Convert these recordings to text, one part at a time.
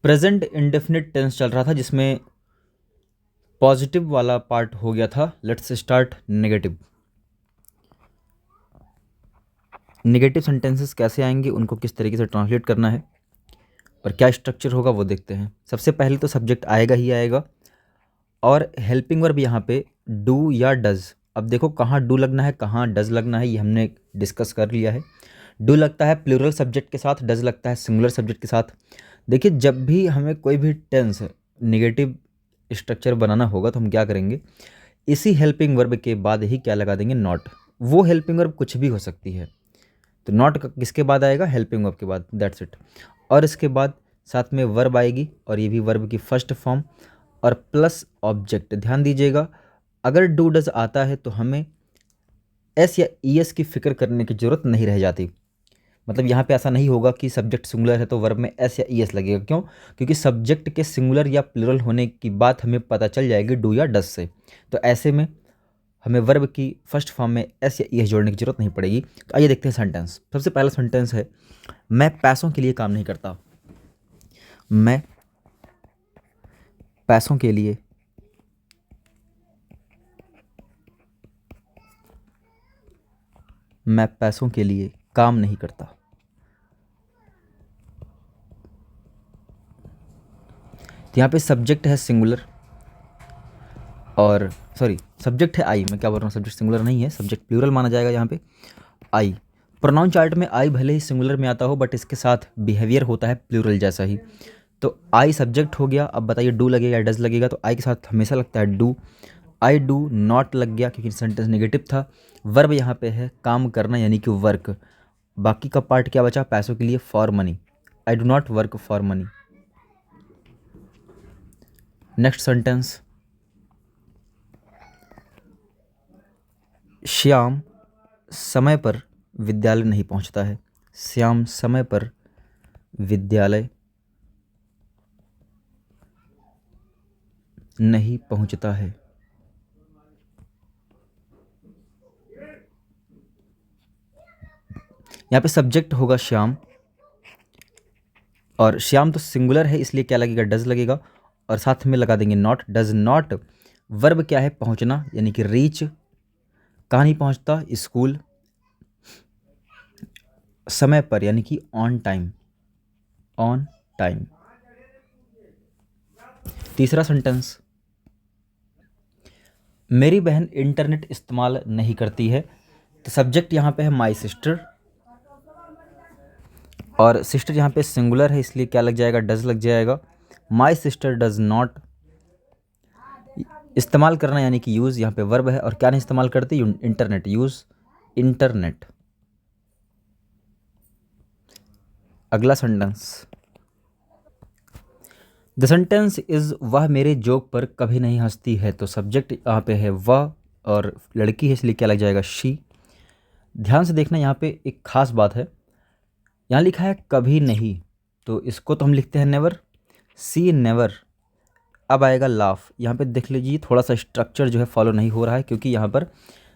Present indefinite tense चल रहा था जिसमें पॉजिटिव वाला पार्ट हो गया था। Let's start negative. Negative sentences कैसे आएंगे, उनको किस तरीके से ट्रांसलेट करना है और क्या स्ट्रक्चर होगा वो देखते हैं। सबसे पहले तो सब्जेक्ट आएगा ही आएगा और हेल्पिंग वर्ब यहाँ पे डू या डज। अब देखो कहाँ डू लगना है कहाँ डज लगना है ये हमने डिस्कस कर लिया है। डू लगता है प्लूरल सब्जेक्ट के साथ, डज लगता है सिंगुलर सब्जेक्ट के साथ। देखिए जब भी हमें कोई भी टेंस नेगेटिव स्ट्रक्चर बनाना होगा तो हम क्या करेंगे, इसी हेल्पिंग वर्ब के बाद ही क्या लगा देंगे, नॉट। वो हेल्पिंग वर्ब कुछ भी हो सकती है, तो नॉट किसके बाद आएगा, हेल्पिंग वर्ब के बाद, दैट्स इट। और इसके बाद साथ में वर्ब आएगी और ये भी वर्ब की फर्स्ट फॉर्म और प्लस ऑब्जेक्ट। ध्यान दीजिएगा, अगर डू डज आता है तो हमें एस या ई एस की फिक्र करने की ज़रूरत नहीं रह जाती। मतलब यहाँ पे ऐसा नहीं होगा कि सब्जेक्ट सिंगुलर है तो वर्ब में एस या ई एस लगेगा। क्यों? क्योंकि सब्जेक्ट के सिंगुलर या प्लूरल होने की बात हमें पता चल जाएगी डू या डज से। तो ऐसे में हमें वर्ब की फर्स्ट फॉर्म में एस या ई एस जोड़ने की जरूरत नहीं पड़ेगी। तो आइए देखते हैं सेंटेंस। सबसे पहला सेंटेंस है, मैं पैसों के लिए काम नहीं करता। मैं पैसों के लिए काम नहीं करता। तो यहाँ पे सब्जेक्ट है सिंगुलर और सब्जेक्ट है आई। मैं क्या बोल रहा हूँ, सब्जेक्ट सिंगुलर नहीं है, सब्जेक्ट प्लूरल माना जाएगा यहाँ पे। आई प्रोनाउन चार्ट में आई भले ही सिंगुलर में आता हो बट इसके साथ बिहेवियर होता है प्लूरल जैसा ही। तो आई सब्जेक्ट हो गया। अब बताइए डू लगेगा या डज लगेगा, तो आई के साथ हमेशा लगता है डू। आई डू नॉट लग गया क्योंकि सेंटेंस नेगेटिव था। वर्ब यहाँ पे है काम करना यानी कि वर्क। बाकी का पार्ट क्या बचा, पैसों के लिए, for money. I do not work for money. Next sentence, Shyam समय पर विद्यालय नहीं पहुंचता है। श्याम समय पर विद्यालय नहीं पहुंचता है। यहाँ पे सब्जेक्ट होगा श्याम और श्याम तो सिंगुलर है इसलिए क्या लगेगा, डज लगेगा और साथ में लगा देंगे नॉट। Does not. वर्ब क्या है, पहुंचना यानी कि रीच। कहाँ नहीं पहुंचता, स्कूल। समय पर यानी कि ऑन टाइम, ऑन टाइम। तीसरा सेंटेंस, मेरी बहन इंटरनेट इस्तेमाल नहीं करती है। तो सब्जेक्ट यहाँ पे है माई सिस्टर और सिस्टर यहाँ पे सिंगुलर है इसलिए क्या लग जाएगा, डज लग जाएगा। My sister does not. इस्तेमाल करना यानी कि यूज़, यहाँ पे वर्ब है और क्या नहीं इस्तेमाल करती, इंटरनेट, यूज़ इंटरनेट। अगला सेंटेंस, द सेंटेंस इज़ वह मेरे जोक पर कभी नहीं हंसती है। तो सब्जेक्ट यहाँ पे है वह और लड़की है इसलिए क्या लग जाएगा, शी। ध्यान से देखना, यहाँ पे एक खास बात है, यहाँ लिखा है कभी नहीं, तो इसको तो हम लिखते हैं नेवर, सी नेवर। अब आएगा लाफ। यहाँ पे देख लीजिए थोड़ा सा स्ट्रक्चर जो है फॉलो नहीं हो रहा है क्योंकि यहाँ पर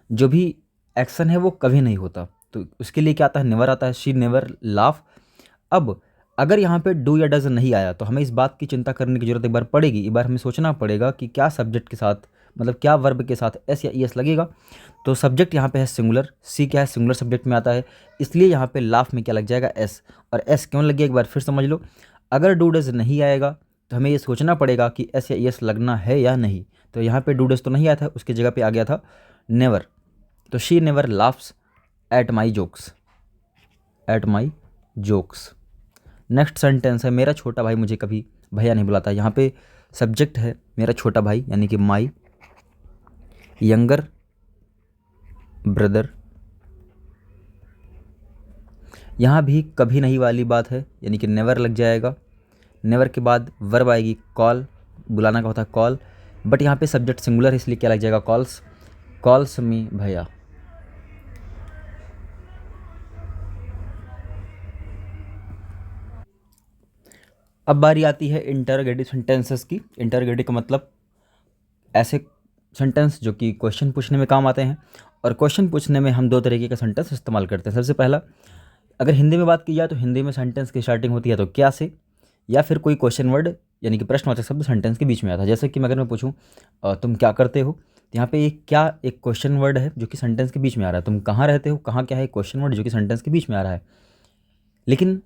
जो भी एक्शन है वो कभी नहीं होता, तो उसके लिए क्या आता है, नेवर आता है। She never laugh. अब अगर यहाँ पे डू या डज नहीं आया तो हमें इस बात की चिंता करने की जरूरत एक बार पड़ेगी। एक बार हमें सोचना पड़ेगा कि क्या सब्जेक्ट के साथ, मतलब क्या वर्ब के साथ एस या ई एस लगेगा। तो सब्जेक्ट यहाँ पे है सिंगुलर, सी क्या है, सिंगुलर सब्जेक्ट में आता है इसलिए यहाँ पे लाफ में क्या लग जाएगा, एस। और एस क्यों लग गया एक बार फिर समझ लो। अगर डू डज नहीं आएगा तो हमें ये सोचना पड़ेगा कि एस या ई एस लगना है या नहीं। तो यहाँ पे डू डज तो नहीं आया था, उसकी जगह पे आ गया था नेवर। तो she never laughs at my jokes, at my jokes. Next sentence है, मेरा छोटा भाई मुझे कभी भैया नहीं बुलाता। यहाँ पे सब्जेक्ट है मेरा छोटा भाई यानी कि माई यंगर ब्रदर। यहाँ भी कभी नहीं वाली बात है यानी कि नेवर लग जाएगा। नेवर के बाद वर्ब आएगी कॉल, बुलाना का होता है कॉल, बट यहाँ पे सब्जेक्ट सिंगुलर है इसलिए क्या लग जाएगा, कॉल्स, कॉल्स मी भैया। अब बारी आती है इंटरोगेटिव सेंटेंसेस की। इंटरोगेटिव का मतलब ऐसे सेंटेंस जो कि क्वेश्चन पूछने में काम आते हैं और क्वेश्चन पूछने में हम दो तरीके का सेंटेंस इस्तेमाल करते हैं। सबसे पहला, अगर हिंदी में बात की जाए तो हिंदी में सेंटेंस की स्टार्टिंग होती है तो क्या से, या फिर कोई क्वेश्चन वर्ड यानी कि प्रश्नवाचक शब्द सेंटेंस के बीच में आता है। जैसे कि मैं अगर मैं पूछूं तुम क्या करते हो, तो यहाँ पे क्या एक क्वेश्चन वर्ड है जो कि सेंटेंस के बीच में आ रहा है। तुम कहाँ रहते हो, कहाँ क्या है, क्वेश्चन वर्ड जो कि सेंटेंस के बीच में आ रहा है। लेकिन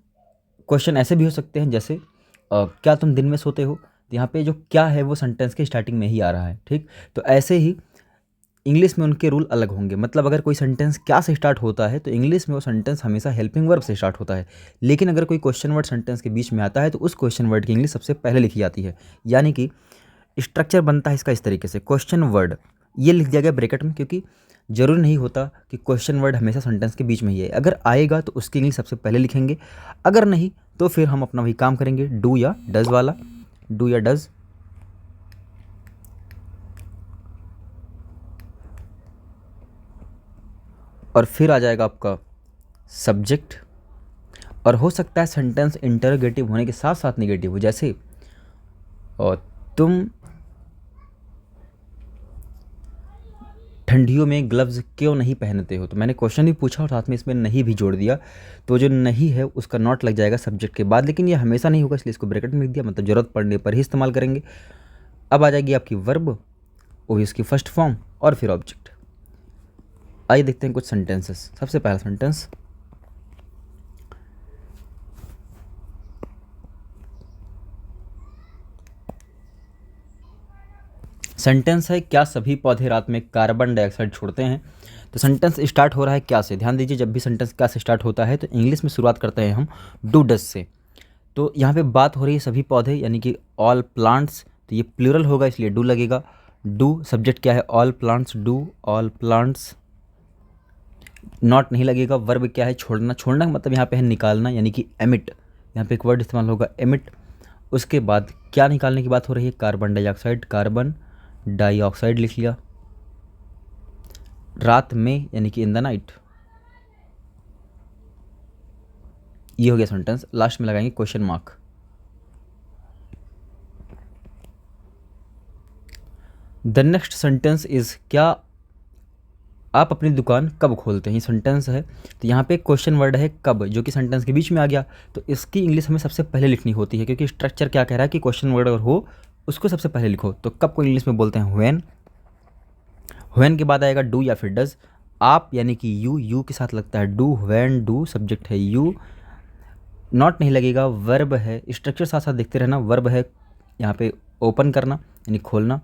क्वेश्चन ऐसे भी हो सकते हैं जैसे क्या तुम दिन में सोते हो, तो यहाँ पे जो क्या है वो सेंटेंस के स्टार्टिंग में ही आ रहा है। ठीक, तो ऐसे ही इंग्लिश में उनके रूल अलग होंगे। मतलब अगर कोई सेंटेंस क्या से स्टार्ट होता है तो इंग्लिश में वो सेंटेंस हमेशा हेल्पिंग वर्ब से स्टार्ट होता है। लेकिन अगर कोई क्वेश्चन वर्ड सेंटेंस के बीच में आता है तो उस क्वेश्चन वर्ड की इंग्लिश सबसे पहले लिखी जाती है। यानी कि स्ट्रक्चर बनता है इसका इस तरीके से, क्वेश्चन वर्ड ये लिख दिया गया ब्रैकेट में, क्योंकि जरूरी नहीं होता कि क्वेश्चन वर्ड हमेशा सेंटेंस के बीच में ही है। अगर आएगा तो उसकी इंग्लिश सबसे पहले लिखेंगे, अगर नहीं तो फिर हम अपना वही काम करेंगे, डू या डज वाला, डू या डज। और फिर आ जाएगा आपका सब्जेक्ट। और हो सकता है सेंटेंस इंटरोगेटिव होने के साथ साथ नेगेटिव हो, जैसे और तुम ठंडियों में ग्लव्स क्यों नहीं पहनते हो। तो मैंने क्वेश्चन भी पूछा और साथ में इसमें नहीं भी जोड़ दिया, तो जो नहीं है उसका नॉट लग जाएगा सब्जेक्ट के बाद। लेकिन ये हमेशा नहीं होगा, इसलिए इसको ब्रैकेट में लिख दिया, मतलब ज़रूरत पड़ने पर ही इस्तेमाल करेंगे। अब आ जाएगी आपकी वर्ब, वो भी उसकी फर्स्ट फॉर्म, और फिर ऑब्जेक्ट। आइए देखते हैं कुछ सेंटेंसेस। सबसे पहला सेंटेंस, सेंटेंस है क्या सभी पौधे रात में कार्बन डाइऑक्साइड छोड़ते हैं। तो सेंटेंस स्टार्ट हो रहा है क्या से। ध्यान दीजिए, जब भी सेंटेंस क्या से स्टार्ट होता है तो इंग्लिश में शुरुआत करते हैं हम डू डज से। तो यहाँ पे बात हो रही है सभी पौधे यानी कि ऑल प्लांट्स, तो ये प्लूरल होगा इसलिए डू लगेगा। डू सब्जेक्ट क्या है, all plants, do all plants. Not नहीं लगेगा। वर्ब क्या है, छोड़ना। छोड़ना का मतलब यहाँ पे है निकालना, यानी कि एमिट। यहाँ पे एक वर्ड इस्तेमाल होगा एमिट। उसके बाद क्या निकालने की बात हो रही है, कार्बन डाइऑक्साइड, कार्बन डाइऑक्साइड लिख लिया। रात में यानी कि इन द नाइट। ये हो गया सेंटेंस। लास्ट में लगाएंगे question mark. The next sentence is क्या आप अपनी दुकान कब खोलते हैं। ये सेंटेंस है, तो यहाँ पे क्वेश्चन वर्ड है कब, जो कि सेंटेंस के बीच में आ गया। तो इसकी इंग्लिश हमें सबसे पहले लिखनी होती है, क्योंकि स्ट्रक्चर क्या कह रहा है कि क्वेश्चन वर्ड अगर हो उसको सबसे पहले लिखो। तो कब को इंग्लिश में बोलते हैं व्हेन। व्हेन के बाद आएगा डू या फिर डज। आप यानी कि यू के साथ लगता है डू, व्हेन डू सब्जेक्ट है यू। नॉट नहीं लगेगा। वर्ब है, स्ट्रक्चर साथ साथ देखते रहना। वर्ब है यहाँ पे ओपन करना यानी खोलना,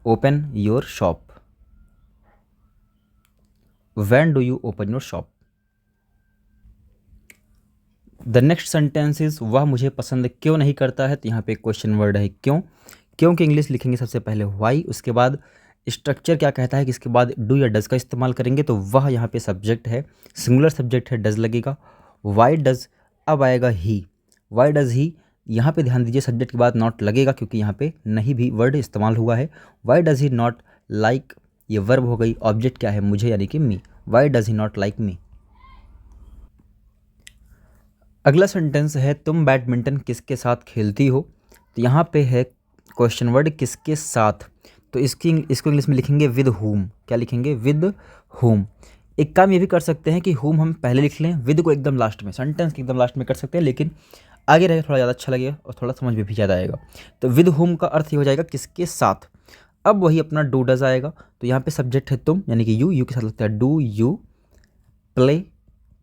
open your shop. When do you open your shop. The next sentence is वह मुझे पसंद क्यों नहीं करता है। तो यहाँ पे क्वेश्चन वर्ड है क्यों। क्यों की इंग्लिश लिखेंगे सबसे पहले वाई। उसके बाद स्ट्रक्चर क्या कहता है कि इसके बाद डू या डज का इस्तेमाल करेंगे। तो वह यहाँ पे सब्जेक्ट है, सिंगुलर सब्जेक्ट है, डज लगेगा। Why does. अब आएगा ही। वाई डज ही। यहाँ पे ध्यान दीजिए सब्जेक्ट के बाद नॉट लगेगा, क्योंकि यहाँ पे नहीं भी वर्ड इस्तेमाल हुआ है। Why does he not like, ये वर्ब हो गई। ऑब्जेक्ट क्या है, मुझे यानी कि me. Why does he not like me. अगला सेंटेंस है तुम बैडमिंटन किसके साथ खेलती हो। तो यहाँ पे है क्वेश्चन वर्ड किसके साथ। तो इसको इंग्लिश में लिखेंगे विद हुम। क्या लिखेंगे, विद हुम। एक काम ये भी कर सकते हैं कि हुम हम पहले लिख लें, विद को एकदम लास्ट में, सेंटेंस के एकदम लास्ट में कर सकते हैं, लेकिन आगे रहेगा थोड़ा ज़्यादा अच्छा लगेगा और थोड़ा समझ में भी ज़्यादा आएगा। तो विद हुम का अर्थ ये हो जाएगा किसके साथ। अब वही अपना डू डज आएगा। तो यहाँ पे सब्जेक्ट है तुम यानी कि यू के साथ लगता है do you play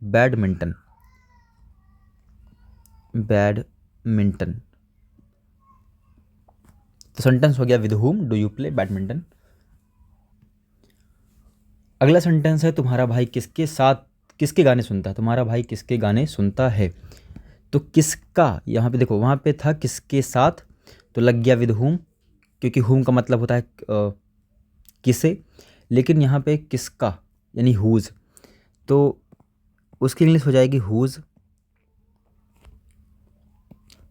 badminton. Badminton. तो सेंटेंस हो गया with whom do you play badminton. अगला सेंटेंस है तुम्हारा भाई किसके साथ किसके गाने सुनता है। तुम्हारा भाई किसके गाने सुनता है। तो किसका, यहाँ पे देखो वहाँ पे था किसके साथ, तो लग गया विद हुम, क्योंकि हुम का मतलब होता है किसे। लेकिन यहाँ पे किसका यानी हुज, तो उसकी इंग्लिश हो जाएगी हुज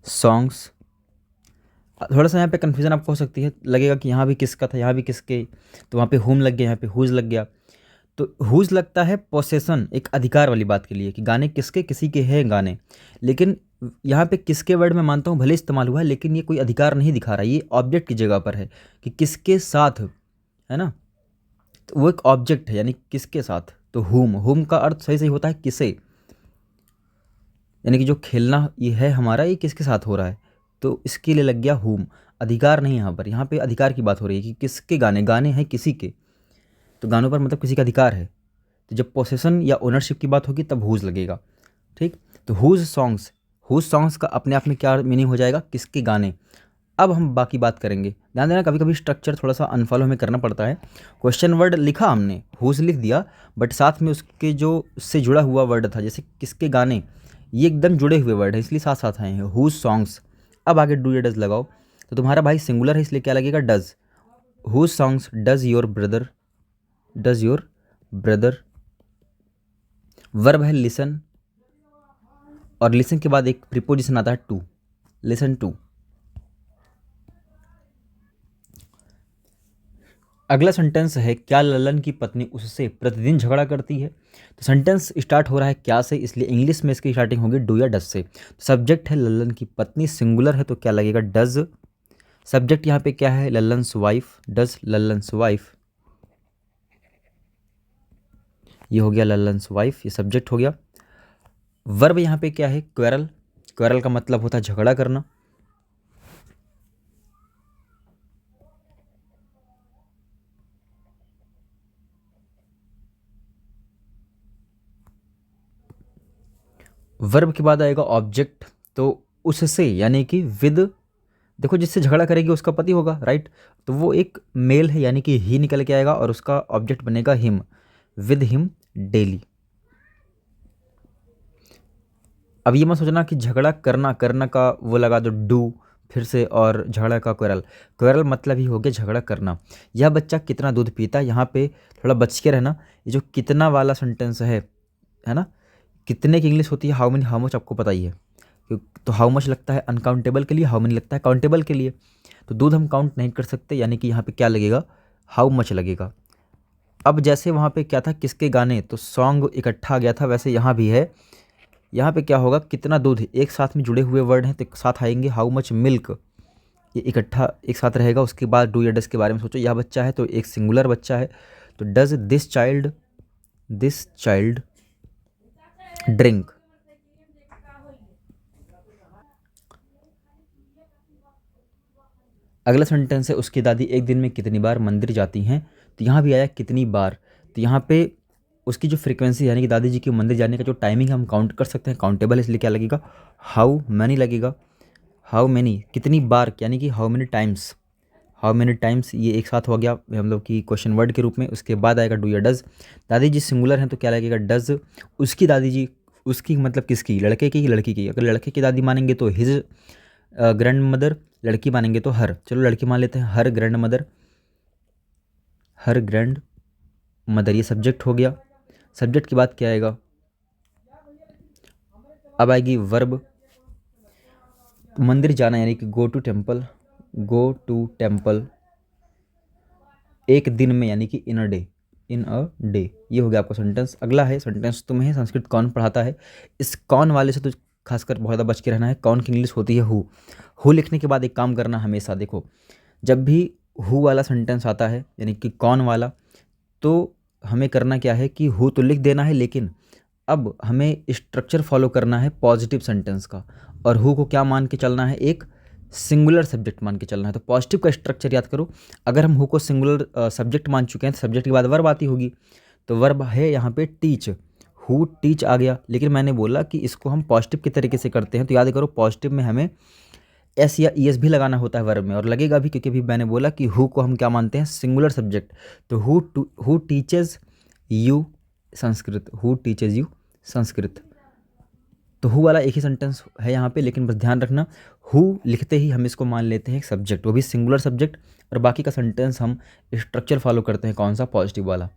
सॉन्ग्स। थोड़ा सा यहाँ पे कन्फ्यूज़न आपको हो सकती है, लगेगा कि यहाँ भी किसका था यहाँ भी किसके, तो वहाँ पे हुम लग गया, यहाँ पे हुज लग गया। तो हुज लगता है पोसेसन, एक अधिकार वाली बात के लिए कि गाने किसके, किसी के हैं गाने। लेकिन यहाँ पे किसके वर्ड में मानता हूँ भले इस्तेमाल हुआ है, लेकिन ये कोई अधिकार नहीं दिखा रहा, ये ऑब्जेक्ट की जगह पर है कि किसके साथ, है ना। तो वो एक ऑब्जेक्ट है यानी किसके साथ। तो हुम का अर्थ सही सही होता है किसे, यानी कि जो खेलना ये है हमारा, ये किसके साथ हो रहा है, तो इसके लिए लग गया हुम। अधिकार नहीं यहाँ पे अधिकार की बात हो रही है कि किसके गाने, गाने हैं किसी के, तो गानों पर मतलब किसी का अधिकार है। तो जब पोसेशन या ओनरशिप की बात होगी तब हुज लगेगा। ठीक, तो हुज सॉन्ग्स का अपने आप में क्या मीनिंग हो जाएगा, किसके गाने। अब हम बाकी बात करेंगे। ध्यान देना, कभी कभी स्ट्रक्चर थोड़ा सा अनफॉलो हमें करना पड़ता है। क्वेश्चन वर्ड लिखा हमने, हुज लिख दिया, बट साथ में उसके जो उससे जुड़ा हुआ वर्ड था, जैसे किसके गाने, ये एकदम जुड़े हुए वर्ड है, इसलिए साथ साथ आए हैं हुज सॉन्ग्स। अब आगे डू या डज लगाओ, तो तुम्हारा भाई सिंगुलर है इसलिए क्या लगेगा, does. Whose songs does your brother. Verb है लिसन, और लिसन के बाद एक प्रीपोजिशन आता है टू, लिसन टू। अगला सेंटेंस है, क्या लल्लन की पत्नी उससे प्रतिदिन झगड़ा करती है। तो सेंटेंस स्टार्ट हो रहा है क्या से, इसलिए इंग्लिश में इसकी स्टार्टिंग होगी डू या डज से। तो सब्जेक्ट है लल्लन की पत्नी, सिंगुलर है तो क्या लगेगा, डज। सब्जेक्ट यहाँ पे क्या है, लल्लन्स वाइफ, डज लल्लन्स वाइफ, ये हो गया लल्लन्स वाइफ, ये सब्जेक्ट हो गया। वर्ब यहाँ पे क्या है, क्वेरल। क्वेरल का मतलब होता है झगड़ा करना। वर्ब के बाद आएगा ऑब्जेक्ट, तो उससे यानी कि विद। देखो जिससे झगड़ा करेगी उसका पति होगा, राइट, तो वो एक मेल है यानी कि ही निकल के आएगा और उसका ऑब्जेक्ट बनेगा हिम, विद हिम डेली। अब ये मत सोचना कि झगड़ा करना, करना का वो लगा दो डू फिर से, और झगड़ा का क्वेरल। क्वेरल मतलब ही हो गया झगड़ा करना। यह बच्चा कितना दूध पीता है, यहाँ पे थोड़ा बच के रहना। ये जो कितना वाला सेंटेंस है ना, कितने की इंग्लिश होती है हाउ मेनी, हाउ मच आपको पता ही है। तो हाउ मच लगता है अनकाउंटेबल के लिए, हाउ मेनी लगता है काउंटेबल के लिए। तो दूध हम काउंट नहीं कर सकते, यानी कि यहाँ पे क्या लगेगा, हाउ मच लगेगा। अब जैसे वहाँ पे क्या था, किसके गाने, तो सॉन्ग इकट्ठा आ गया था, वैसे यहाँ भी है। यहाँ पे क्या होगा, कितना दूध, एक साथ में जुड़े हुए वर्ड हैं तो साथ आएंगे, हाउ मच मिल्क, ये इकट्ठा एक साथ रहेगा। उसके बाद डू या डज के बारे में सोचो, यह बच्चा है तो एक सिंगुलर बच्चा है, तो डज दिस चाइल्ड ड्रिंक। अगला सेंटेंस है, उसकी दादी एक दिन में कितनी बार मंदिर जाती हैं। तो यहाँ भी आया कितनी बार, तो यहाँ पे उसकी जो फ्रीक्वेंसी यानी कि दादी जी की मंदिर जाने का जो टाइमिंग हम काउंट कर सकते हैं, काउंटेबल है, इसलिए क्या लगेगा, हाउ मैनी लगेगा। हाउ मैनी कितनी बार, यानी कि हाउ मैनी टाइम्स, ये एक साथ हो गया हम लोग की क्वेश्चन वर्ड के रूप में। उसके बाद आएगा डू या डज। दादी जी सिंगुलर हैं तो क्या लगेगा, डज। उसकी दादी जी, उसकी मतलब किसकी, लड़के की, लड़की की। अगर लड़के की दादी मानेंगे तो हिज ग्रैंड मदर, लड़की मानेंगे तो हर, चलो लड़की मान लेते हैं, हर ग्रैंड मदर, ये सब्जेक्ट हो गया। सब्जेक्ट के बाद क्या आएगा, अब आएगी वर्ब। मंदिर जाना यानी कि गो टू टेम्पल, एक दिन में यानी कि इन अ डे, ये हो गया आपका सेंटेंस। अगला है सेंटेंस, तुम्हें संस्कृत कौन पढ़ाता है। इस कौन वाले से तो खासकर बहुत ज़्यादा बच के रहना है। कौन की इंग्लिश होती है हु लिखने के बाद एक काम करना हमेशा, देखो जब भी हु वाला सेंटेंस आता है यानी कि कौन वाला, तो हमें करना क्या है कि हु तो लिख देना है, लेकिन अब हमें स्ट्रक्चर फॉलो करना है पॉजिटिव सेंटेंस का, और हु को क्या मान के चलना है, एक सिंगुलर सब्जेक्ट मान के चलना है। तो पॉजिटिव का स्ट्रक्चर याद करो, अगर हम हु को सिंगुलर सब्जेक्ट मान चुके हैं तो सब्जेक्ट के बाद वर्ब आती होगी, तो वर्ब है यहाँ पे टीच, हु टीच आ गया। लेकिन मैंने बोला कि इसको हम पॉजिटिव के तरीके से करते हैं, तो याद करो पॉजिटिव में हमें एस या ई एस भी लगाना होता है वर्ब में, और लगेगा भी, क्योंकि अभी मैंने बोला कि हु को हम क्या मानते हैं, सिंगुलर सब्जेक्ट। तो हु टीचेज यू संस्कृत, तो हु वाला एक ही सेंटेंस है यहाँ पे, लेकिन बस ध्यान रखना हु लिखते ही हम इसको मान लेते हैं एक सब्जेक्ट, वो भी सिंगुलर सब्जेक्ट, और बाकी का सेंटेंस हम स्ट्रक्चर फॉलो करते हैं, कौन सा, पॉजिटिव वाला।